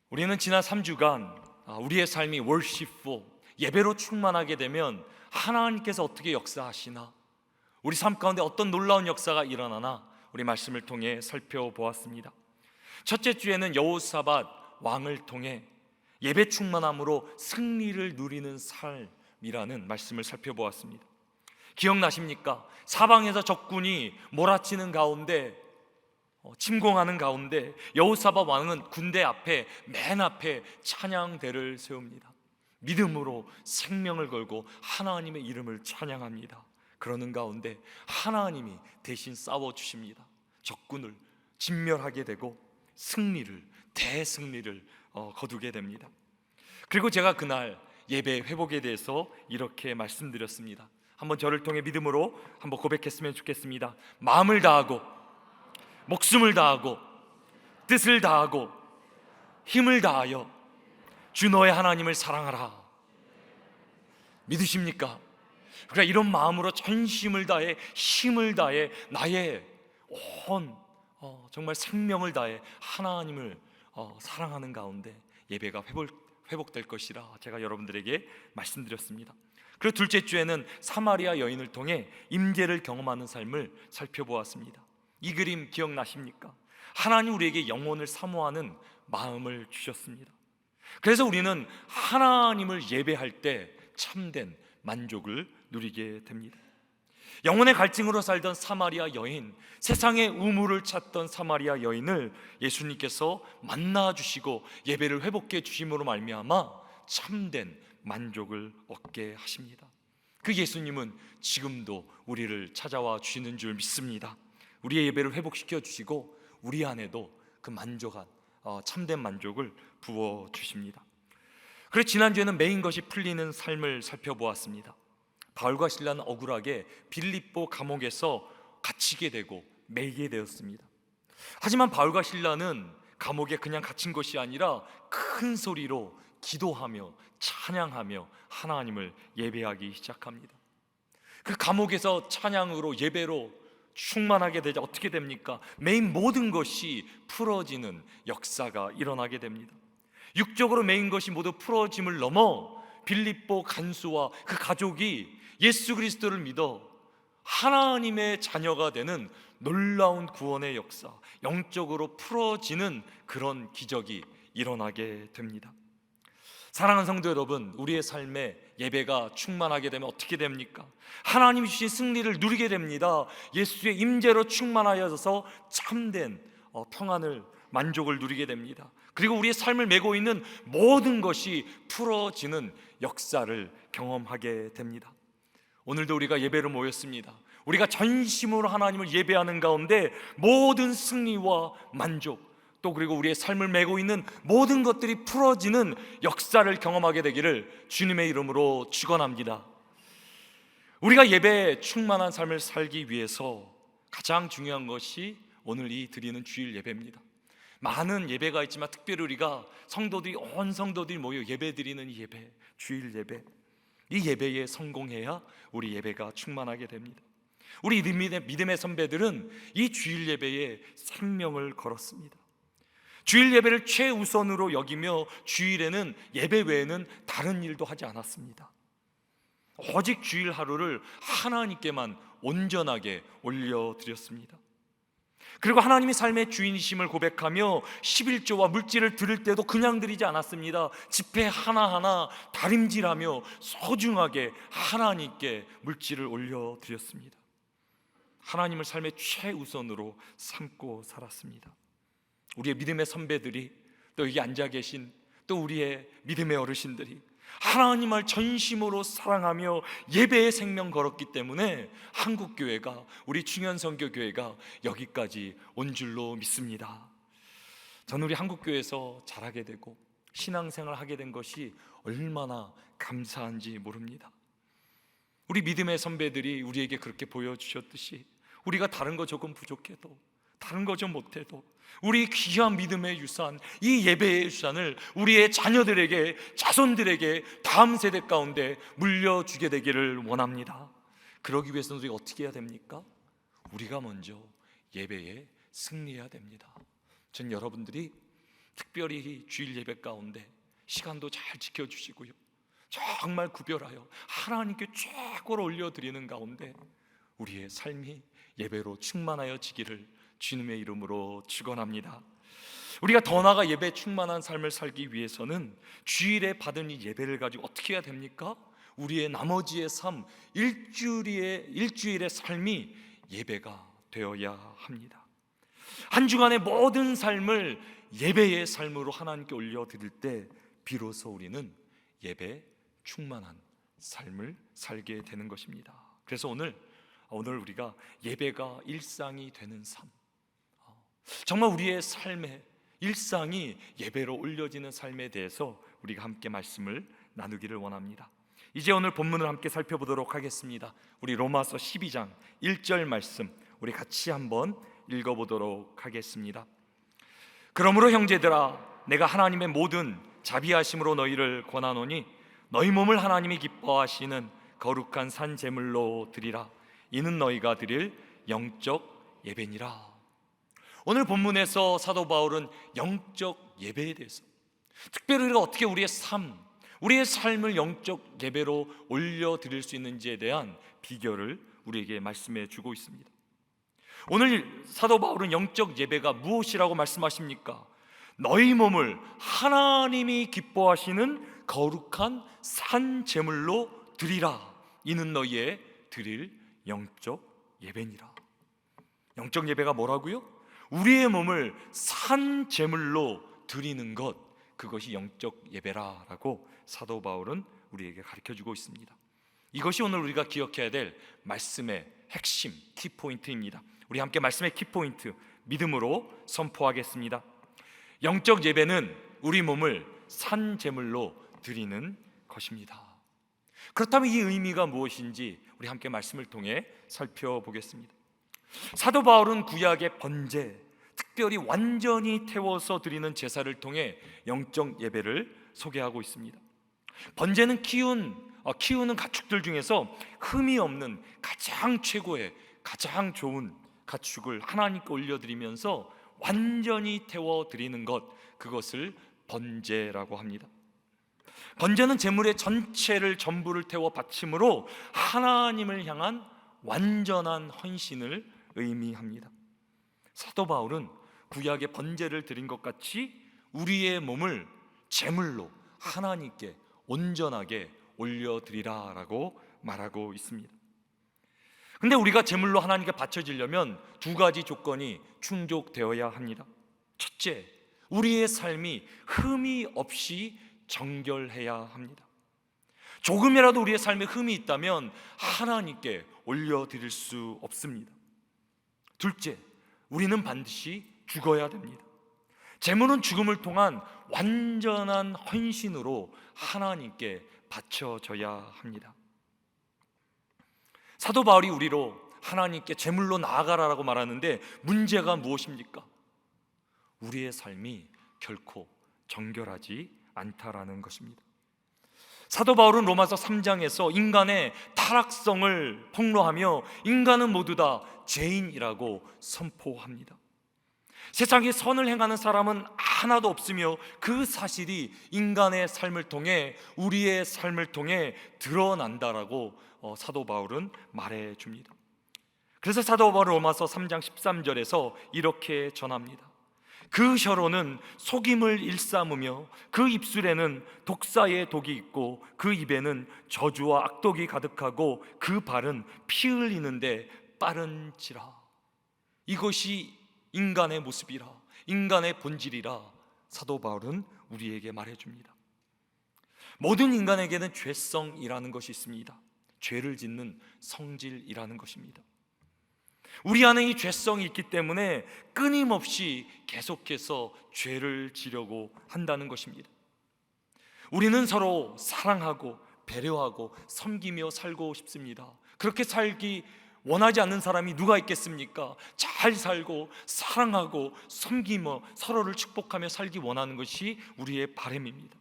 우리는 지난 3주간 우리의 삶이 worshipful, 예배로 충만하게 되면 하나님께서 어떻게 역사하시나, 우리 삶 가운데 어떤 놀라운 역사가 일어나나 우리 말씀을 통해 살펴보았습니다. 첫째 주에는 여호사밧 왕을 통해 예배 충만함으로 승리를 누리는 삶이라는 말씀을 살펴보았습니다. 기억나십니까? 사방에서 적군이 몰아치는 가운데, 침공하는 가운데 여호사밧 왕은 군대 앞에, 맨 앞에 찬양대를 세웁니다. 믿음으로 생명을 걸고 하나님의 이름을 찬양합니다. 그러는 가운데 하나님이 대신 싸워주십니다. 적군을 진멸하게 되고 대승리를 거두게 됩니다. 그리고 제가 그날 예배 회복에 대해서 이렇게 말씀드렸습니다. 한번 저를 통해 믿음으로 한번 고백했으면 좋겠습니다. 마음을 다하고, 목숨을 다하고, 뜻을 다하고, 힘을 다하여 주 너의 하나님을 사랑하라. 믿으십니까? 그러니까 이런 마음으로 전심을 다해, 힘을 다해, 나의 온 정말 생명을 다해 하나님을 사랑하는 가운데 예배가 회복될 것이라 제가 여러분들에게 말씀드렸습니다. 그리고 둘째 주에는 사마리아 여인을 통해 임재를 경험하는 삶을 살펴보았습니다. 이 그림 기억나십니까? 하나님 우리에게 영혼을 사모하는 마음을 주셨습니다. 그래서 우리는 하나님을 예배할 때 참된 만족을 누리게 됩니다. 영혼의 갈증으로 살던 사마리아 여인, 세상의 우물을 찾던 사마리아 여인을 예수님께서 만나주시고 예배를 회복해 주심으로 말미암아 참된 만족을 얻게 하십니다. 그 예수님은 지금도 우리를 찾아와 주시는 줄 믿습니다. 우리의 예배를 회복시켜 주시고 우리 안에도 그 만족한 참된 만족을 부어 주십니다. 그래서 지난주에는 메인 것이 풀리는 삶을 살펴보았습니다. 바울과 실라는 억울하게 빌립보 감옥에서 갇히게 되고 매이게 되었습니다. 하지만 바울과 실라는 감옥에 그냥 갇힌 것이 아니라 큰 소리로 기도하며 찬양하며 하나님을 예배하기 시작합니다. 그 감옥에서 찬양으로, 예배로 충만하게 되자 어떻게 됩니까? 메인 모든 것이 풀어지는 역사가 일어나게 됩니다. 육적으로 메인 것이 모두 풀어짐을 넘어 빌립보 간수와 그 가족이 예수 그리스도를 믿어 하나님의 자녀가 되는 놀라운 구원의 역사, 영적으로 풀어지는 그런 기적이 일어나게 됩니다. 사랑하는 성도 여러분, 우리의 삶에 예배가 충만하게 되면 어떻게 됩니까? 하나님이 주신 승리를 누리게 됩니다. 예수의 임재로 충만하여서 참된 평안을, 만족을 누리게 됩니다. 그리고 우리의 삶을 메고 있는 모든 것이 풀어지는 역사를 경험하게 됩니다. 오늘도 우리가 예배로 모였습니다. 우리가 전심으로 하나님을 예배하는 가운데 모든 승리와 만족, 또 그리고 우리의 삶을 메고 있는 모든 것들이 풀어지는 역사를 경험하게 되기를 주님의 이름으로 축원합니다. 우리가 예배에 충만한 삶을 살기 위해서 가장 중요한 것이 오늘 이 드리는 주일 예배입니다. 많은 예배가 있지만 특별히 우리가 성도들이, 온 성도들이 모여 예배 드리는 이 예배, 주일 예배, 이 예배에 성공해야 우리 예배가 충만하게 됩니다. 우리 믿음의 선배들은 이 주일 예배에 생명을 걸었습니다. 주일 예배를 최우선으로 여기며 주일에는 예배 외에는 다른 일도 하지 않았습니다. 오직 주일 하루를 하나님께만 온전하게 올려드렸습니다. 그리고 하나님이 삶의 주인이심을 고백하며 11조와 물질을 드릴 때도 그냥 드리지 않았습니다. 지폐 하나하나 다림질하며 소중하게 하나님께 물질을 올려드렸습니다. 하나님을 삶의 최우선으로 삼고 살았습니다. 우리의 믿음의 선배들이, 또 여기 앉아 계신 또 우리의 믿음의 어르신들이 하나님을 전심으로 사랑하며 예배의 생명 걸었기 때문에 한국교회가, 우리 충현선교교회가 여기까지 온 줄로 믿습니다. 저는 우리 한국교회에서 자라게 되고 신앙생활을 하게 된 것이 얼마나 감사한지 모릅니다. 우리 믿음의 선배들이 우리에게 그렇게 보여주셨듯이 우리가 다른 거 조금 부족해도, 다른 거 좀 못해도 우리 귀한 믿음의 유산, 이 예배의 유산을 우리의 자녀들에게, 자손들에게, 다음 세대 가운데 물려주게 되기를 원합니다. 그러기 위해서는 우리가 어떻게 해야 됩니까? 우리가 먼저 예배에 승리해야 됩니다. 전 여러분들이 특별히 주일 예배 가운데 시간도 잘 지켜주시고요, 정말 구별하여 하나님께 최고로 올려드리는 가운데 우리의 삶이 예배로 충만하여 지기를 주님의 이름으로 축원합니다. 우리가 더 나아가 예배 충만한 삶을 살기 위해서는 주일에 받은 이 예배를 가지고 어떻게 해야 됩니까? 우리의 나머지의 삶, 일주일의 삶이 예배가 되어야 합니다. 한 주간의 모든 삶을 예배의 삶으로 하나님께 올려드릴 때 비로소 우리는 예배 충만한 삶을 살게 되는 것입니다. 그래서 오늘 우리가 예배가 일상이 되는 삶, 정말 우리의 삶의 일상이 예배로 올려지는 삶에 대해서 우리가 함께 말씀을 나누기를 원합니다. 이제 오늘 본문을 함께 살펴보도록 하겠습니다. 우리 로마서 12장 1절 말씀 우리 같이 한번 읽어보도록 하겠습니다. 그러므로 형제들아, 내가 하나님의 모든 자비하심으로 너희를 권하노니 너희 몸을 하나님이 기뻐하시는 거룩한 산 제물로 드리라. 이는 너희가 드릴 영적 예배니라. 오늘 본문에서 사도 바울은 영적 예배에 대해서, 특별히 우리가 어떻게 우리의 삶을 영적 예배로 올려드릴 수 있는지에 대한 비결을 우리에게 말씀해 주고 있습니다. 오늘 사도 바울은 영적 예배가 무엇이라고 말씀하십니까? 너희 몸을 하나님이 기뻐하시는 거룩한 산 제물로 드리라. 이는 너희의 드릴 영적 예배니라. 영적 예배가 뭐라고요? 우리의 몸을 산 제물로 드리는 것, 그것이 영적 예배라라고 사도 바울은 우리에게 가르쳐주고 있습니다. 이것이 오늘 우리가 기억해야 될 말씀의 핵심, 키포인트입니다. 우리 함께 말씀의 키포인트 믿음으로 선포하겠습니다. 영적 예배는 우리 몸을 산 제물로 드리는 것입니다. 그렇다면 이 의미가 무엇인지 우리 함께 말씀을 통해 살펴보겠습니다. 사도 바울은 구약의 번제, 특별히 완전히 태워서 드리는 제사를 통해 영적 예배를 소개하고 있습니다. 번제는 키우는 가축들 중에서 흠이 없는 가장 최고의, 가장 좋은 가축을 하나님께 올려드리면서 완전히 태워드리는 것, 그것을 번제라고 합니다. 번제는 제물의 전부를 태워 바침으로 하나님을 향한 완전한 헌신을 의미합니다. 사도 바울은 구약의 번제를 드린 것 같이 우리의 몸을 제물로 하나님께 온전하게 올려드리라라고 말하고 있습니다. 근데 우리가 제물로 하나님께 바쳐지려면 두 가지 조건이 충족되어야 합니다. 첫째, 우리의 삶이 흠이 없이 정결해야 합니다. 조금이라도 우리의 삶에 흠이 있다면 하나님께 올려드릴 수 없습니다. 둘째, 우리는 반드시 죽어야 됩니다. 제물은 죽음을 통한 완전한 헌신으로 하나님께 바쳐져야 합니다. 사도 바울이 우리로 하나님께 제물로 나아가라라고 말하는데 문제가 무엇입니까? 우리의 삶이 결코 정결하지 않다라는 것입니다. 사도 바울은 로마서 3장에서 인간의 타락성을 폭로하며 인간은 모두 다 죄인이라고 선포합니다. 세상에 선을 행하는 사람은 하나도 없으며 그 사실이 인간의 삶을 통해, 우리의 삶을 통해 드러난다라고 사도 바울은 말해줍니다. 그래서 사도 바울은 로마서 3장 13절에서 이렇게 전합니다. 그 혀로는 속임을 일삼으며 그 입술에는 독사의 독이 있고 그 입에는 저주와 악독이 가득하고 그 발은 피 흘리는데 빠른지라. 이것이 인간의 모습이라, 인간의 본질이라 사도 바울은 우리에게 말해줍니다. 모든 인간에게는 죄성이라는 것이 있습니다. 죄를 짓는 성질이라는 것입니다. 우리 안에 이 죄성이 있기 때문에 끊임없이 계속해서 죄를 지려고 한다는 것입니다. 우리는 서로 사랑하고 배려하고 섬기며 살고 싶습니다. 그렇게 살기 원하지 않는 사람이 누가 있겠습니까? 잘 살고 사랑하고 섬기며 서로를 축복하며 살기 원하는 것이 우리의 바람입니다.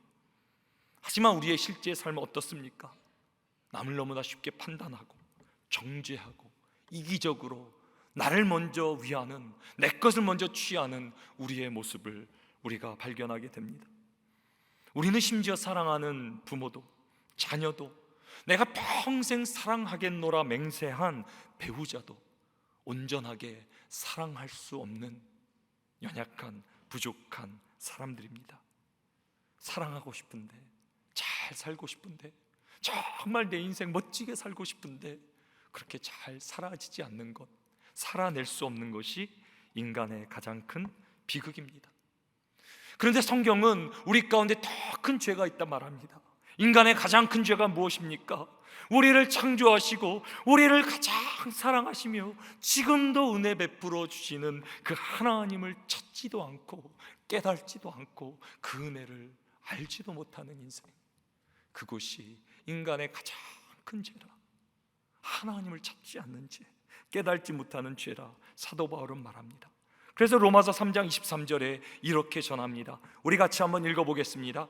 하지만 우리의 실제 삶은 어떻습니까? 남을 너무나 쉽게 판단하고 정죄하고 이기적으로 나를 먼저 위하는, 내 것을 먼저 취하는 우리의 모습을 우리가 발견하게 됩니다. 우리는 심지어 사랑하는 부모도, 자녀도, 내가 평생 사랑하겠노라 맹세한 배우자도 온전하게 사랑할 수 없는 연약한, 부족한 사람들입니다. 사랑하고 싶은데, 잘 살고 싶은데, 정말 내 인생 멋지게 살고 싶은데 그렇게 잘 살아지지 않는 것, 살아낼 수 없는 것이 인간의 가장 큰 비극입니다. 그런데 성경은 우리 가운데 더 큰 죄가 있다 말합니다. 인간의 가장 큰 죄가 무엇입니까? 우리를 창조하시고 우리를 가장 사랑하시며 지금도 은혜 베풀어 주시는 그 하나님을 찾지도 않고 깨닫지도 않고 그 은혜를 알지도 못하는 인생, 그것이 인간의 가장 큰 죄라. 하나님을 찾지 않는 죄, 깨닫지 못하는 죄라 사도 바울은 말합니다. 그래서 로마서 3장 23절에 이렇게 전합니다. 우리 같이 한번 읽어보겠습니다.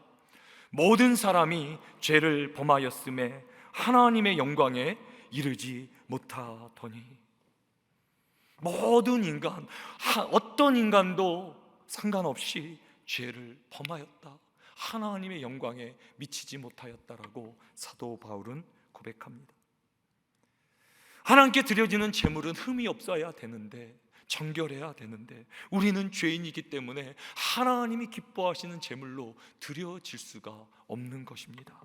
모든 사람이 죄를 범하였음에 하나님의 영광에 이르지 못하더니. 모든 인간, 어떤 인간도 상관없이 죄를 범하였다, 하나님의 영광에 미치지 못하였다라고 사도 바울은 고백합니다. 하나님께 드려지는 제물은 흠이 없어야 되는데, 정결해야 되는데 우리는 죄인이기 때문에 하나님이 기뻐하시는 제물로 드려질 수가 없는 것입니다.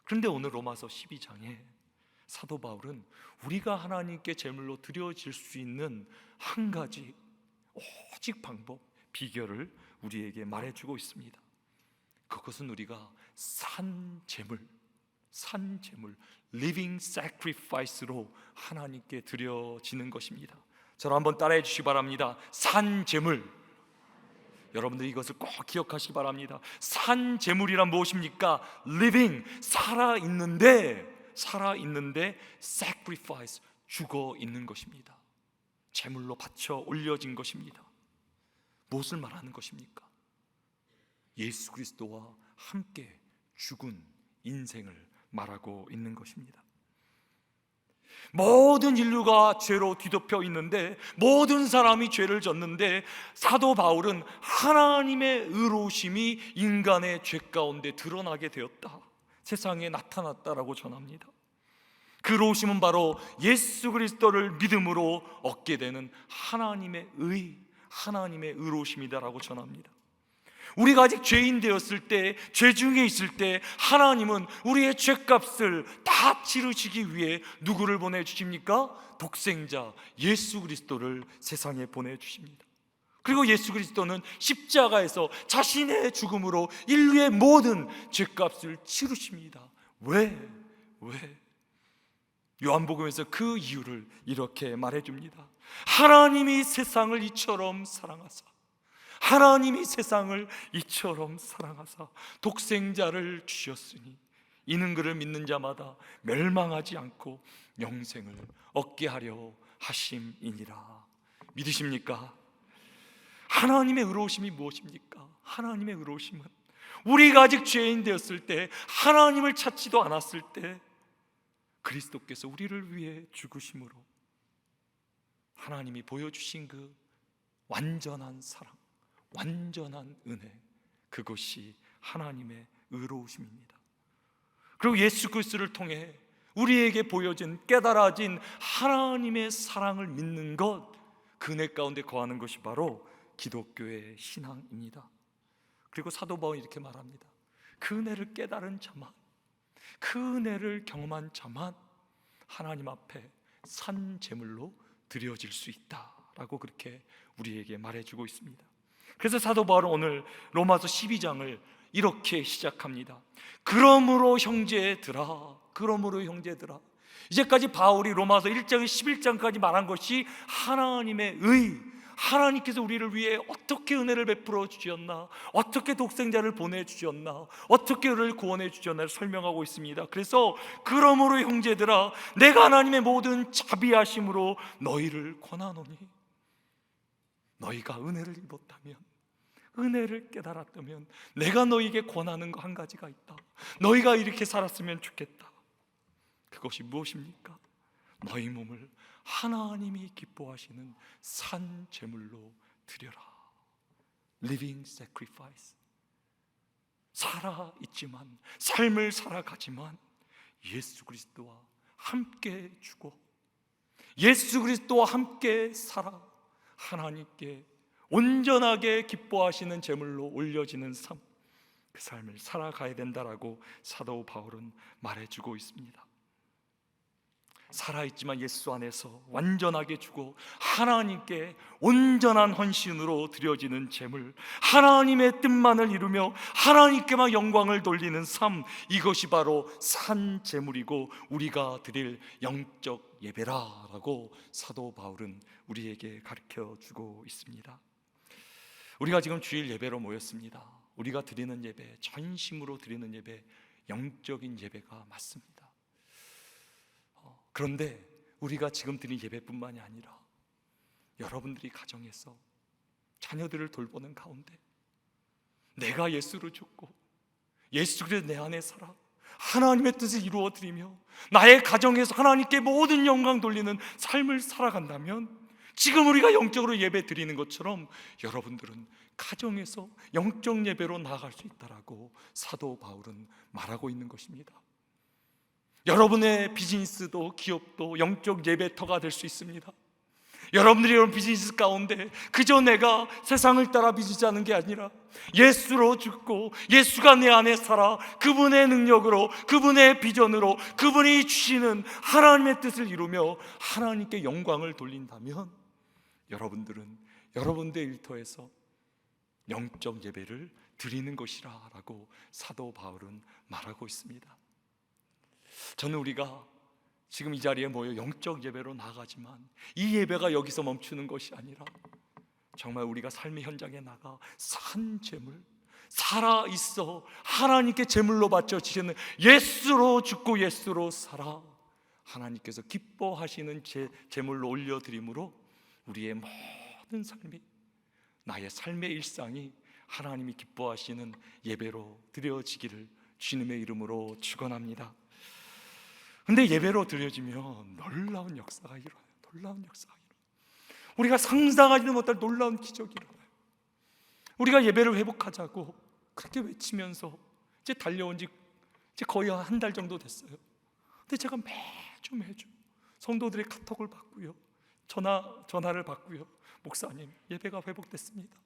그런데 오늘 로마서 12장에 사도 바울은 우리가 하나님께 제물로 드려질 수 있는 한 가지 오직 방법, 비결을 우리에게 말해주고 있습니다. 그것은 우리가 산 제물, living sacrifice로 하나님께 드려지는 것입니다. 저를 한번 따라해 주시기 바랍니다. 산 제물. 여러분들 이것을 꼭 기억하시기 바랍니다. 산 제물이란 무엇입니까? living, 살아있는데 sacrifice, 죽어 있는 것입니다. 제물로 바쳐 올려진 것입니다. 무엇을 말하는 것입니까? 예수 그리스도와 함께 죽은 인생을 말하고 있는 것입니다. 모든 인류가 죄로 뒤덮여 있는데, 모든 사람이 죄를 졌는데 사도 바울은 하나님의 의로우심이 인간의 죄 가운데 드러나게 되었다, 세상에 나타났다라고 전합니다. 그 의로우심은 바로 예수 그리스도를 믿음으로 얻게 되는 하나님의 의로우심이다라고 전합니다. 우리가 아직 죄인 되었을 때, 죄 중에 있을 때 하나님은 우리의 죄값을 다 치르시기 위해 누구를 보내주십니까? 독생자 예수 그리스도를 세상에 보내주십니다. 그리고 예수 그리스도는 십자가에서 자신의 죽음으로 인류의 모든 죄값을 치르십니다. 왜? 요한복음에서 그 이유를 이렇게 말해줍니다. 하나님이 세상을 이처럼 사랑하사, 하나님이 세상을 이처럼 사랑하사 독생자를 주셨으니 이는 그를 믿는 자마다 멸망하지 않고 영생을 얻게 하려 하심이니라. 믿으십니까? 하나님의 의로우심이 무엇입니까? 하나님의 의로우심은 우리가 아직 죄인 되었을 때, 하나님을 찾지도 않았을 때 그리스도께서 우리를 위해 죽으심으로 하나님이 보여주신 그 완전한 사랑, 완전한 은혜, 그것이 하나님의 의로우심입니다. 그리고 예수 그리스도를 통해 우리에게 보여진, 깨달아진 하나님의 사랑을 믿는 것, 그 은혜 가운데 거하는 것이 바로 기독교의 신앙입니다. 그리고 사도 바울이 이렇게 말합니다. 그 은혜를 깨달은 자만, 그 은혜를 경험한 자만 하나님 앞에 산 제물로 드려질 수 있다라고 그렇게 우리에게 말해주고 있습니다. 그래서 사도 바울은 오늘 로마서 12장을 이렇게 시작합니다. 그러므로 형제들아, 이제까지 바울이 로마서 1장 11장까지 말한 것이 하나님의 하나님께서 우리를 위해 어떻게 은혜를 베풀어 주셨나, 어떻게 독생자를 보내주셨나, 어떻게 우리를 구원해 주셨나를 설명하고 있습니다. 그래서 그러므로 형제들아, 내가 하나님의 모든 자비하심으로 너희를 권하노니, 너희가 은혜를 입었다면, 은혜를 깨달았다면 내가 너희에게 권하는 거 한 가지가 있다. 너희가 이렇게 살았으면 좋겠다. 그것이 무엇입니까? 너희 몸을 하나님이 기뻐하시는 산 제물로 드려라. living sacrifice. 살아있지만, 삶을 살아가지만 예수 그리스도와 함께 죽어 예수 그리스도와 함께 살아 하나님께 온전하게 기뻐하시는 제물로 올려지는 삶, 그 삶을 살아가야 된다라고 사도 바울은 말해주고 있습니다. 살아있지만 예수 안에서 완전하게 죽어 하나님께 온전한 헌신으로 드려지는 제물, 하나님의 뜻만을 이루며 하나님께만 영광을 돌리는 삶, 이것이 바로 산 제물이고 우리가 드릴 영적 예배라라고 사도 바울은 우리에게 가르쳐주고 있습니다. 우리가 지금 주일 예배로 모였습니다. 우리가 드리는 예배, 전심으로 드리는 예배, 영적인 예배가 맞습니다. 그런데 우리가 지금 드린 예배뿐만이 아니라 여러분들이 가정에서 자녀들을 돌보는 가운데 내가 예수를 죽고 예수 그리스도 내 안에 살아 하나님의 뜻을 이루어 드리며 나의 가정에서 하나님께 모든 영광 돌리는 삶을 살아간다면 지금 우리가 영적으로 예배 드리는 것처럼 여러분들은 가정에서 영적 예배로 나아갈 수 있다라고 사도 바울은 말하고 있는 것입니다. 여러분의 비즈니스도 기업도 영적 예배터가 될 수 있습니다. 여러분들이 이런 비즈니스 가운데 그저 내가 세상을 따라 빚지자는 게 아니라 예수로 죽고 예수가 내 안에 살아 그분의 능력으로, 그분의 비전으로, 그분이 주시는 하나님의 뜻을 이루며 하나님께 영광을 돌린다면 여러분들은 여러분들의 일터에서 영적 예배를 드리는 것이라고 사도 바울은 말하고 있습니다. 저는 우리가 지금 이 자리에 모여 영적 예배로 나아가지만 이 예배가 여기서 멈추는 것이 아니라 정말 우리가 삶의 현장에 나가 산 제물, 살아있어 하나님께 제물로 바쳐지시는 예수로 죽고 예수로 살아 하나님께서 기뻐하시는 제물로 올려드림으로 우리의 모든 삶이, 나의 삶의 일상이 하나님이 기뻐하시는 예배로 드려지기를 주님의 이름으로 축원합니다. 근데 예배로 드려지면 놀라운 역사가 일어나요. 놀라운 역사가 일어나요. 우리가 상상하지도 못할 놀라운 기적이 일어나요. 우리가 예배를 회복하자고 그렇게 외치면서 이제 달려온 지 이제 거의 한 달 정도 됐어요. 근데 제가 매주 성도들의 카톡을 받고요, 전화를 받고요, 목사님 예배가 회복됐습니다.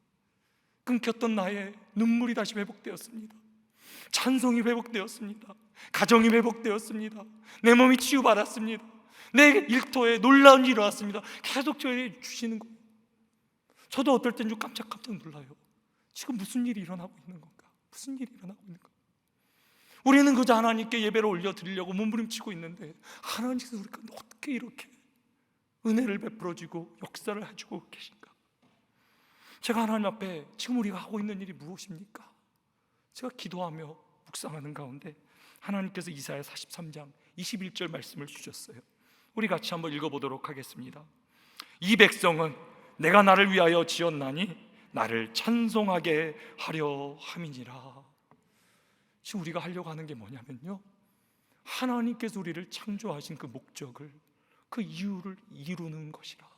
끊겼던 나의 눈물이 다시 회복되었습니다. 찬송이 회복되었습니다. 가정이 회복되었습니다. 내 몸이 치유받았습니다. 내 일터에 놀라운 일이 일어났습니다. 계속 저에게 주시는 거예요. 저도 어떨 땐 좀 깜짝 놀라요. 지금 무슨 일이 일어나고 있는 건가? 무슨 일이 일어나고 있는 건가? 우리는 그저 하나님께 예배를 올려드리려고 몸부림치고 있는데 하나님께서 우리가 어떻게 이렇게 은혜를 베풀어주고 역사를 해주고 계신가? 제가 하나님 앞에 지금 우리가 하고 있는 일이 무엇입니까? 제가 기도하며 묵상하는 가운데 하나님께서 이사야 43장 21절 말씀을 주셨어요. 우리 같이 한번 읽어보도록 하겠습니다. 이 백성은 내가 나를 위하여 지었나니 나를 찬송하게 하려 함이니라. 지금 우리가 하려고 하는 게 뭐냐면요, 하나님께서 우리를 창조하신 그 목적을, 그 이유를 이루는 것이라.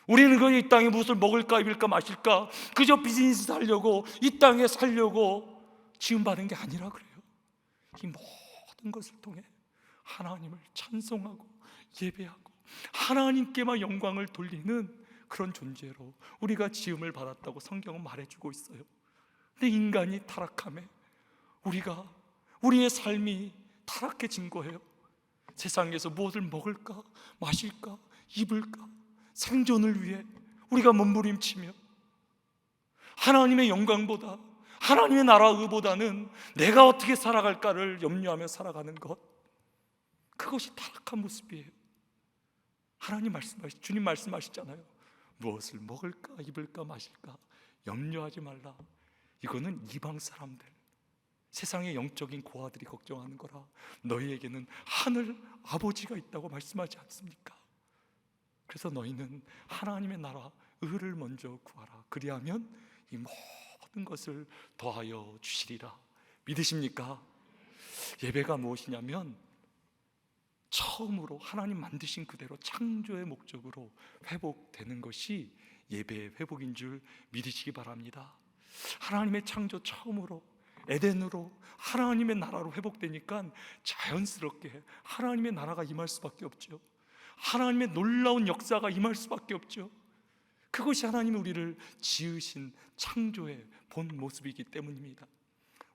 우리는 그 이 땅에 무엇을 먹을까 입을까 마실까 그저 비즈니스 하려고 이 땅에 살려고 지음받은 게 아니라 그래요. 이 모든 것을 통해 하나님을 찬송하고 예배하고 하나님께만 영광을 돌리는 그런 존재로 우리가 지음을 받았다고 성경은 말해주고 있어요. 근데 인간이 타락함에 우리의 삶이 타락해진 거예요. 세상에서 무엇을 먹을까 마실까 입을까 생존을 위해 우리가 몸부림치며 하나님의 영광보다, 하나님의 나라 의보다는 내가 어떻게 살아갈까를 염려하며 살아가는 것, 그것이 타락한 모습이에요. 주님 말씀하시잖아요. 무엇을 먹을까 입을까 마실까 염려하지 말라. 이거는 이방 사람들, 세상의 영적인 고아들이 걱정하는 거라. 너희에게는 하늘 아버지가 있다고 말씀하지 않습니까? 그래서 너희는 하나님의 나라 의를 먼저 구하라. 그리하면 이 모든 것을 더하여 주시리라. 믿으십니까? 예배가 무엇이냐면 처음으로 하나님 만드신 그대로 창조의 목적으로 회복되는 것이 예배의 회복인 줄 믿으시기 바랍니다. 하나님의 창조 처음으로 에덴으로 하나님의 나라로 회복되니까 자연스럽게 하나님의 나라가 임할 수밖에 없죠. 하나님의 놀라운 역사가 임할 수밖에 없죠. 그것이 하나님이 우리를 지으신 창조의 본 모습이기 때문입니다.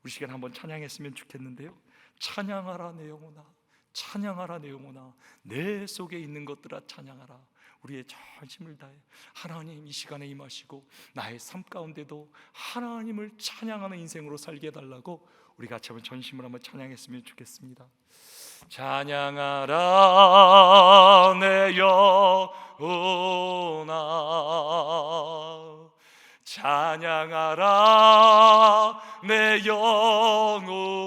우리 시간 한번 찬양했으면 좋겠는데요. 찬양하라 내 영혼아, 찬양하라 내 영혼아, 내 속에 있는 것들아 찬양하라. 우리의 전심을 다해 하나님 이 시간에 임하시고 나의 삶 가운데도 하나님을 찬양하는 인생으로 살게 해달라고 우리 같이 한번 전심을 한번 찬양했으면 좋겠습니다. 찬양하라 내 영혼아, 찬양하라 내 영혼아,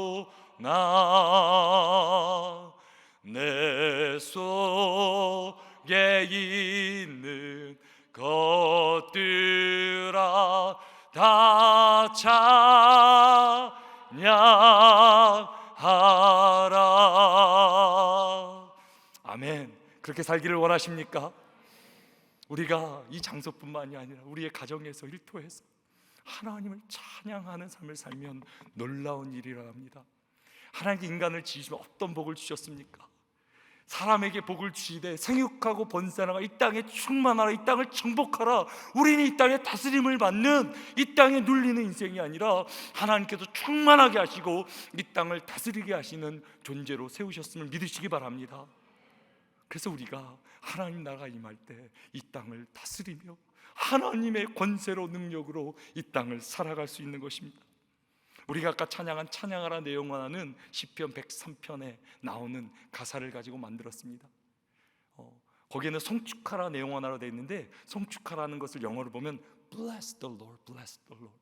내 속에 있는 것들아 다 찬양하라. 아멘. 그렇게 살기를 원하십니까? 우리가 이 장소뿐만이 아니라 우리의 가정에서 일터에서 하나님을 찬양하는 삶을 살면 놀라운 일이라 합니다. 하나님께 인간을 지으시면 어떤 복을 주셨습니까? 사람에게 복을 주시되 생육하고 번성하라, 이 땅에 충만하라, 이 땅을 정복하라. 우리는 이 땅에 다스림을 받는, 이 땅에 눌리는 인생이 아니라 하나님께서 충만하게 하시고 이 땅을 다스리게 하시는 존재로 세우셨음을 믿으시기 바랍니다. 그래서 우리가 하나님 나라가 임할 때 이 땅을 다스리며 하나님의 권세로 능력으로 이 땅을 살아갈 수 있는 것입니다. 우리가 아까 찬양한 찬양하라 내 영혼아는 시편 103편에 나오는 가사를 가지고 만들었습니다. 거기에는 송축하라 내 영혼아로 되어 있는데, 송축하라는 것을 영어로 보면 Bless the Lord, bless the Lord.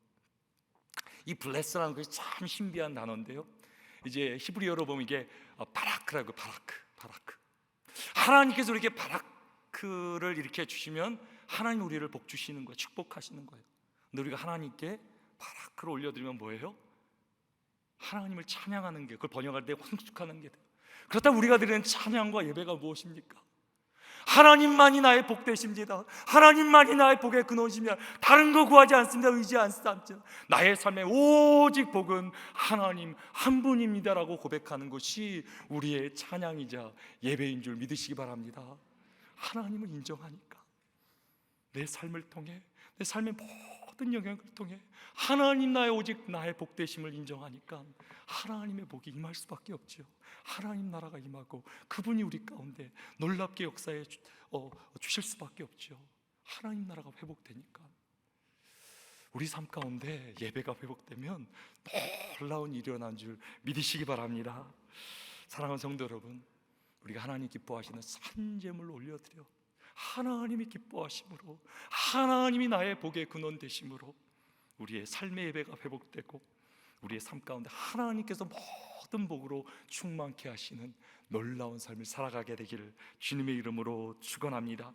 이 bless라는 것이 참 신비한 단어인데요, 이제 히브리어로 보면 이게 바라크라고, 바라크. 하나님께서 우리에게 바라크를 이렇게 주시면 하나님 우리를 복 주시는 거예요. 축복하시는 거예요. 근데 우리가 하나님께 바라크를 올려드리면 뭐예요? 하나님을 찬양하는 게, 그걸 번역할 때 송축하는 게 돼요. 그렇다면 우리가 드리는 찬양과 예배가 무엇입니까? 하나님만이 나의 복 되십니다. 하나님만이 나의 복의 근원이시며 다른 거 구하지 않습니다. 의지하지 않습니다. 나의 삶의 오직 복은 하나님 한 분입니다라고 고백하는 것이 우리의 찬양이자 예배인 줄 믿으시기 바랍니다. 하나님을 인정하니까 내 삶을 통해, 내 삶의 모든 영역을 통해 하나님 나의 오직 나의 복되심을 인정하니까 하나님의 복이 임할 수밖에 없죠. 하나님 나라가 임하고 그분이 우리 가운데 놀랍게 역사해 주실 수밖에 없죠. 하나님 나라가 회복되니까 우리 삶 가운데 예배가 회복되면 놀라운 일이 일어난 줄 믿으시기 바랍니다. 사랑하는 성도 여러분, 우리가 하나님 기뻐하시는 산제물로 올려드려 하나님이 기뻐하심으로, 하나님이 나의 복의 근원 되심으로 우리의 삶의 예배가 회복되고 우리의 삶 가운데 하나님께서 모든 복으로 충만케 하시는 놀라운 삶을 살아가게 되기를 주님의 이름으로 축원합니다.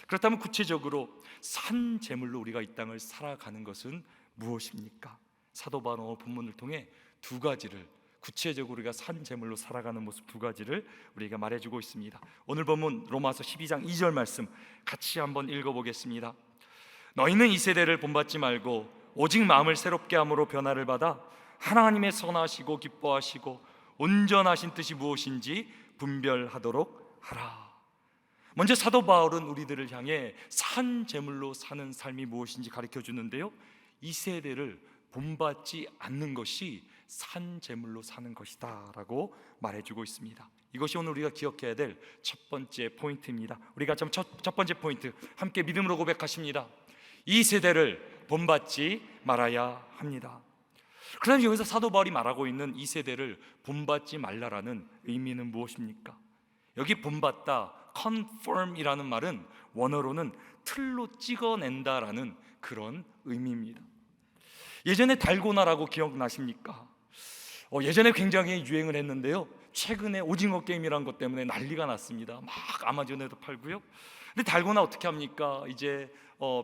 그렇다면 구체적으로 산 제물로 우리가 이 땅을 살아가는 것은 무엇입니까? 사도 바울 본문을 통해 두 가지를, 구체적으로 우리가 산 제물로 살아가는 모습 두 가지를 우리가 말해주고 있습니다. 오늘 본문 로마서 12장 2절 말씀 같이 한번 읽어보겠습니다. 너희는 이 세대를 본받지 말고 오직 마음을 새롭게 함으로 변화를 받아 하나님의 선하시고 기뻐하시고 온전하신 뜻이 무엇인지 분별하도록 하라. 먼저 사도 바울은 우리들을 향해 산 제물로 사는 삶이 무엇인지 가르쳐 주는데요, 이 세대를 본받지 않는 것이 산 제물로 사는 것이다 라고 말해주고 있습니다. 이것이 오늘 우리가 기억해야 될 첫 번째 포인트입니다. 우리가 첫 번째 포인트 함께 믿음으로 고백하십니다. 이 세대를 본받지 말아야 합니다. 그러나 여기서 사도 바울이 말하고 있는 이 세대를 본받지 말라라는 의미는 무엇입니까? 여기 본받다, conform이라는 말은 원어로는 틀로 찍어낸다라는 그런 의미입니다. 예전에 달고나라고 기억나십니까? 예전에 굉장히 유행을 했는데요, 최근에 오징어 게임이라는 것 때문에 난리가 났습니다. 막 아마존에도 팔고요. 근데 달고나 어떻게 합니까? 이제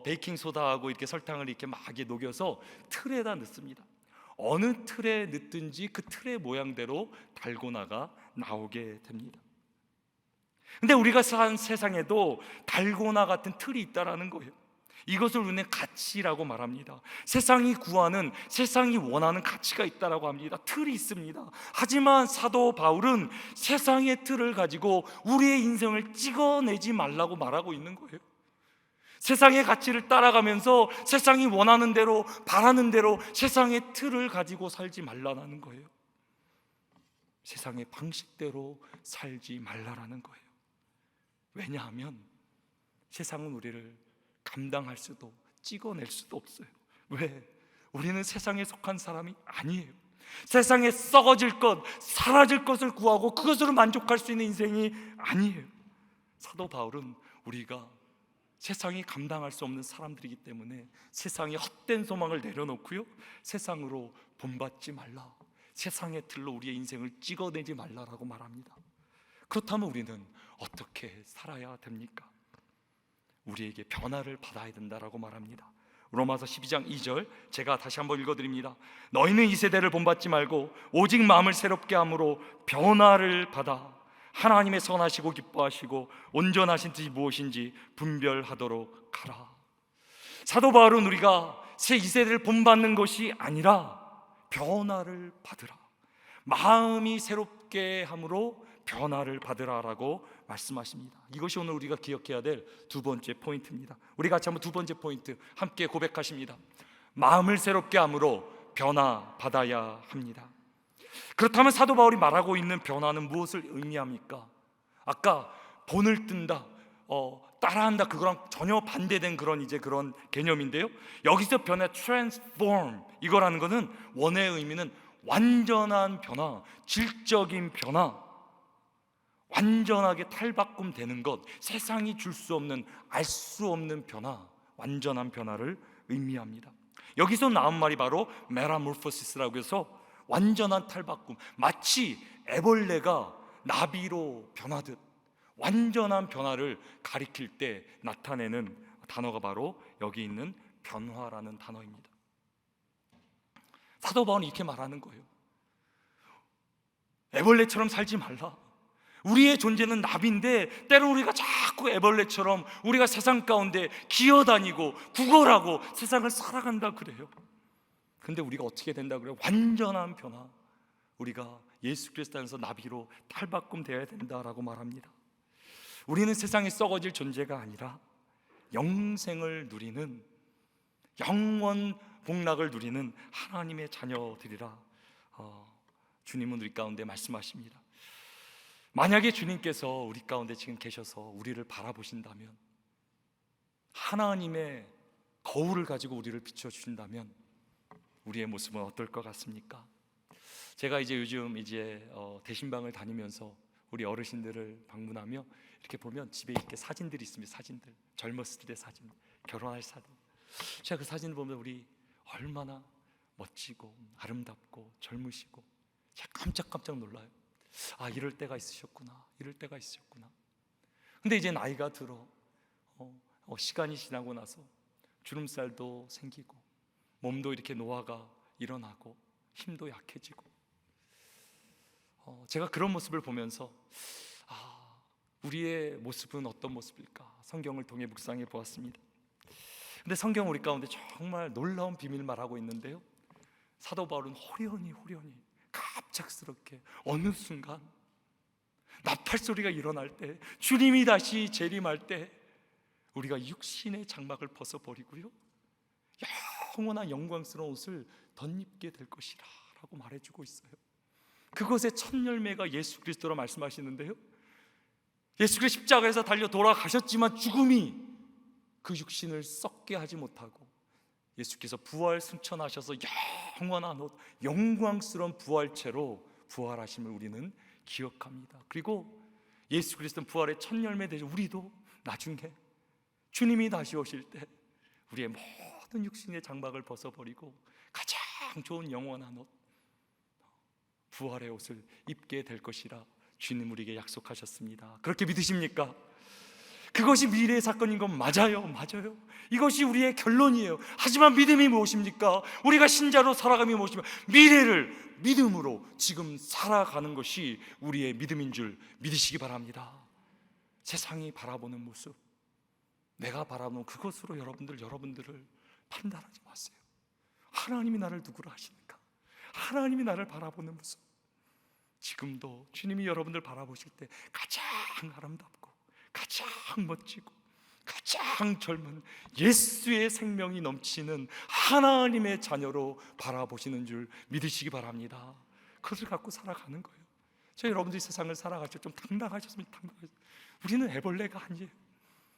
베이킹 소다하고 이렇게 설탕을 이렇게 막 녹여서 틀에다 넣습니다. 어느 틀에 넣든지 그 틀의 모양대로 달고나가 나오게 됩니다. 근데 우리가 사는 세상에도 달고나 같은 틀이 있다라는 거예요. 이것을 우리는 가치라고 말합니다. 세상이 구하는, 세상이 원하는 가치가 있다라고 합니다. 틀이 있습니다. 하지만 사도 바울은 세상의 틀을 가지고 우리의 인생을 찍어내지 말라고 말하고 있는 거예요. 세상의 가치를 따라가면서 세상이 원하는 대로, 바라는 대로 세상의 틀을 가지고 살지 말라는 거예요. 세상의 방식대로 살지 말라라는 거예요. 왜냐하면 세상은 우리를 감당할 수도 찍어낼 수도 없어요. 왜? 우리는 세상에 속한 사람이 아니에요. 세상에 썩어질 것, 사라질 것을 구하고 그것으로 만족할 수 있는 인생이 아니에요. 사도 바울은 우리가 세상이 감당할 수 없는 사람들이기 때문에 세상에 헛된 소망을 내려놓고요, 세상으로 본받지 말라, 세상의 틀로 우리의 인생을 찍어내지 말라라고 말합니다. 그렇다면 우리는 어떻게 살아야 됩니까? 우리에게 변화를 받아야 된다라고 말합니다. 로마서 12장 2절 제가 다시 한번 읽어드립니다. 너희는 이 세대를 본받지 말고 오직 마음을 새롭게 함으로 변화를 받아 하나님의 선하시고 기뻐하시고 온전하신 뜻이 무엇인지 분별하도록 하라. 사도 바울은 우리가 이 세대를 본받는 것이 아니라 변화를 받으라, 마음이 새롭게 함으로 변화를 받으라라고 말씀하십니다. 이것이 오늘 우리가 기억해야 될 두 번째 포인트입니다. 우리 같이 한번 두 번째 포인트 함께 고백하십니다. 마음을 새롭게 함으로 변화 받아야 합니다. 그렇다면 사도 바울이 말하고 있는 변화는 무엇을 의미합니까? 아까 본을 뜬다, 따라한다, 그거랑 전혀 반대된 그런 개념인데요. 여기서 변화, transform, 이거라는 것은 원어의 의미는 완전한 변화, 질적인 변화, 완전하게 탈바꿈 되는 것, 세상이 줄 수 없는, 알 수 없는 변화, 완전한 변화를 의미합니다. 여기서 나온 말이 바로 메타모르포시스라고 해서 완전한 탈바꿈, 마치 애벌레가 나비로 변하듯 완전한 변화를 가리킬 때 나타내는 단어가 바로 여기 있는 변화라는 단어입니다. 사도 바울은 이렇게 말하는 거예요. 애벌레처럼 살지 말라. 우리의 존재는 나비인데 때로 우리가 자꾸 애벌레처럼 우리가 세상 가운데 기어다니고 구걸하고 세상을 살아간다 그래요. 근데 우리가 어떻게 된다 그래요? 완전한 변화, 우리가 예수 그리스도 안에서 나비로 탈바꿈 되어야 된다라고 말합니다. 우리는 세상에 썩어질 존재가 아니라 영생을 누리는, 영원 복락을 누리는 하나님의 자녀들이라 주님은 우리 가운데 말씀하십니다. 만약에 주님께서 우리 가운데 지금 계셔서 우리를 바라보신다면, 하나님의 거울을 가지고 우리를 비춰주신다면 우리의 모습은 어떨 것 같습니까? 제가 요즘 대신방을 다니면서 우리 어르신들을 방문하며 이렇게 보면 집에 이렇게 사진들이 있습니다. 사진들, 젊었을 때 사진, 결혼할 사진. 제가 그 사진을 보면 우리 얼마나 멋지고 아름답고 젊으시고 제가 깜짝깜짝 놀라요. 아, 이럴 때가 있으셨구나, 이럴 때가 있으셨구나. 근데 이제 나이가 들어 시간이 지나고 나서 주름살도 생기고 몸도 이렇게 노화가 일어나고 힘도 약해지고, 제가 그런 모습을 보면서 우리의 모습은 어떤 모습일까 성경을 통해 묵상해 보았습니다. 근데 성경 우리 가운데 정말 놀라운 비밀 말하고 있는데요, 사도 바울은 호련히 갑작스럽게 어느 순간 나팔 소리가 일어날 때, 주님이 다시 재림할 때 우리가 육신의 장막을 벗어버리고요 영원한 영광스러운 옷을 덧입게 될 것이라 라고 말해주고 있어요. 그것의 첫 열매가 예수 그리스도라 말씀하시는데요, 예수 그리스도 십자가에서 달려 돌아가셨지만 죽음이 그 육신을 썩게 하지 못하고 예수께서 부활 승천하셔서 영원한 옷, 영광스러운 부활체로 부활하심을 우리는 기억합니다. 그리고 예수 그리스도는 부활의 첫 열매 되죠. 우리도 나중에 주님이 다시 오실 때 우리의 모든 육신의 장막을 벗어버리고 가장 좋은 영원한 옷, 부활의 옷을 입게 될 것이라 주님 우리에게 약속하셨습니다. 그렇게 믿으십니까? 그것이 미래의 사건인 건 맞아요. 이것이 우리의 결론이에요. 하지만 믿음이 무엇입니까? 우리가 신자로 살아감이 무엇입니까? 미래를 믿음으로 지금 살아가는 것이 우리의 믿음인 줄 믿으시기 바랍니다. 세상이 바라보는 모습, 내가 바라보는 그것으로 여러분들을 판단하지 마세요. 하나님이 나를 누구로 하시는가? 하나님이 나를 바라보는 모습, 지금도 주님이 여러분들 바라보실 때 가장 아름답고 가장 멋지고 가장 젊은 예수의 생명이 넘치는 하나님의 자녀로 바라보시는 줄 믿으시기 바랍니다. 그것을 갖고 살아가는 거예요. 저 여러분들이 세상을 살아갈 때 좀 당당하셨으면 당당하셨어요. 우리는 애벌레가 아니에요.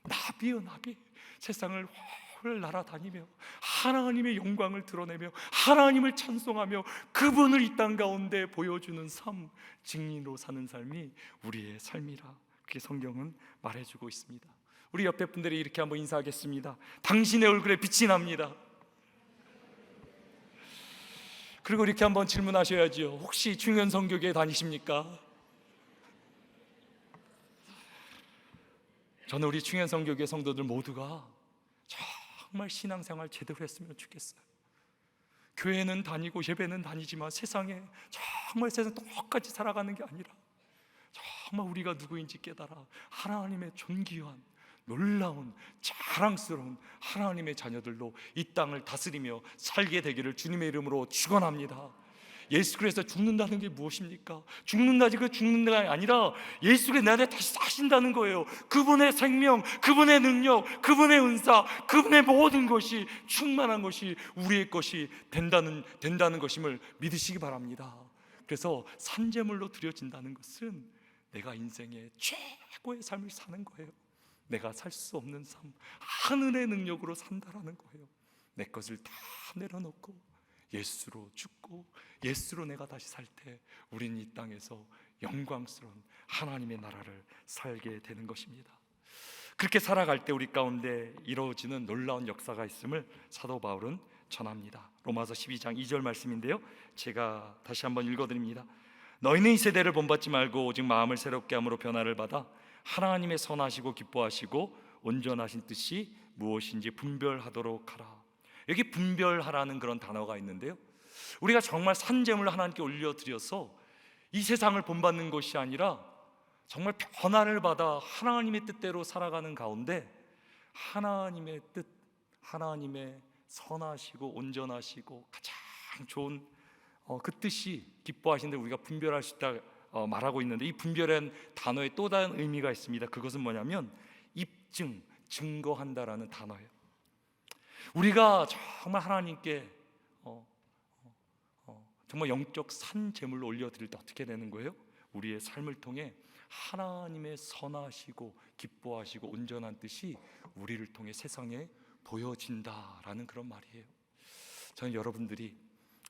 나비요, 나비. 세상을 홀 날아다니며 하나님의 영광을 드러내며 하나님을 찬송하며 그분을 이 땅 가운데 보여주는 삶, 증인으로 사는 삶이 우리의 삶이라, 그렇게 성경은 말해주고 있습니다. 우리 옆에 분들이 이렇게 한번 인사하겠습니다. 당신의 얼굴에 빛이 납니다. 그리고 이렇게 한번 질문하셔야지요. 혹시 중현성교교에 다니십니까? 저는 우리 중현성교교의 성도들 모두가 정말 신앙생활 제대로 했으면 좋겠어요. 교회는 다니고 예배는 다니지만 세상에 정말 세상 똑같이 살아가는 게 아니라 정말 우리가 누구인지 깨달아 하나님의 존귀한 놀라운 자랑스러운 하나님의 자녀들로 이 땅을 다스리며 살게 되기를 주님의 이름으로 축원합니다. 예수 그리스도 죽는다는 게 무엇입니까? 죽는다지 그 죽는다가 아니라 예수 그리스도 내 안에 다시 사신다는 거예요. 그분의 생명, 그분의 능력, 그분의 은사, 그분의 모든 것이 충만한 것이 우리의 것이 된다는 것임을 믿으시기 바랍니다. 그래서 산제물로 드려진다는 것은 내가 인생의 최고의 삶을 사는 거예요. 내가 살 수 없는 삶, 하늘의 능력으로 산다라는 거예요. 내 것을 다 내려놓고 예수로 죽고 예수로 내가 다시 살 때 우린 이 땅에서 영광스러운 하나님의 나라를 살게 되는 것입니다. 그렇게 살아갈 때 우리 가운데 이루어지는 놀라운 역사가 있음을 사도 바울은 전합니다. 로마서 12장 2절 말씀인데요, 제가 다시 한번 읽어드립니다. 너희는 이 세대를 본받지 말고 오직 마음을 새롭게 함으로 변화를 받아 하나님의 선하시고 기뻐하시고 온전하신 뜻이 무엇인지 분별하도록 하라. 여기 분별하라는 그런 단어가 있는데요, 우리가 정말 산재물을 하나님께 올려드려서 이 세상을 본받는 것이 아니라 정말 변화를 받아 하나님의 뜻대로 살아가는 가운데 하나님의 뜻, 하나님의 선하시고 온전하시고 가장 좋은 그 뜻이 기뻐하시는데 우리가 분별할 수 있다 말하고 있는데, 이 분별한 단어에 또 다른 의미가 있습니다. 그것은 뭐냐면 입증, 증거한다라는 단어예요. 우리가 정말 하나님께 정말 영적 산 제물로 올려드릴 때 어떻게 되는 거예요? 우리의 삶을 통해 하나님의 선하시고 기뻐하시고 온전한 뜻이 우리를 통해 세상에 보여진다라는 그런 말이에요. 저는 여러분들이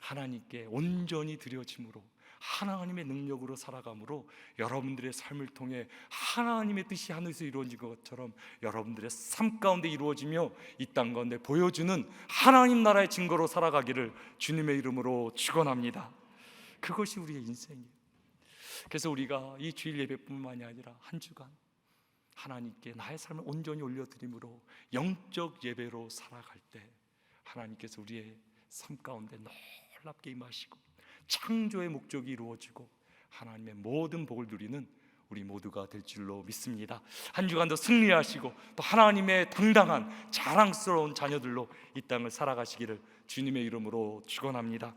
하나님께 온전히 드려짐으로 하나님의 능력으로 살아감으로 여러분들의 삶을 통해 하나님의 뜻이 하늘에서 이루어진 것처럼 여러분들의 삶 가운데 이루어지며 이 땅 가운데 보여주는 하나님 나라의 증거로 살아가기를 주님의 이름으로 축원합니다. 그것이 우리의 인생이에요. 그래서 우리가 이 주일 예배뿐만이 아니라 한 주간 하나님께 나의 삶을 온전히 올려드림으로 영적 예배로 살아갈 때 하나님께서 우리의 삶 가운데 놀랍게 임하시고 창조의 목적이 이루어지고 하나님의 모든 복을 누리는 우리 모두가 될 줄로 믿습니다. 한 주간도 승리하시고 또 하나님의 당당한 자랑스러운 자녀들로 이 땅을 살아가시기를 주님의 이름으로 축원합니다.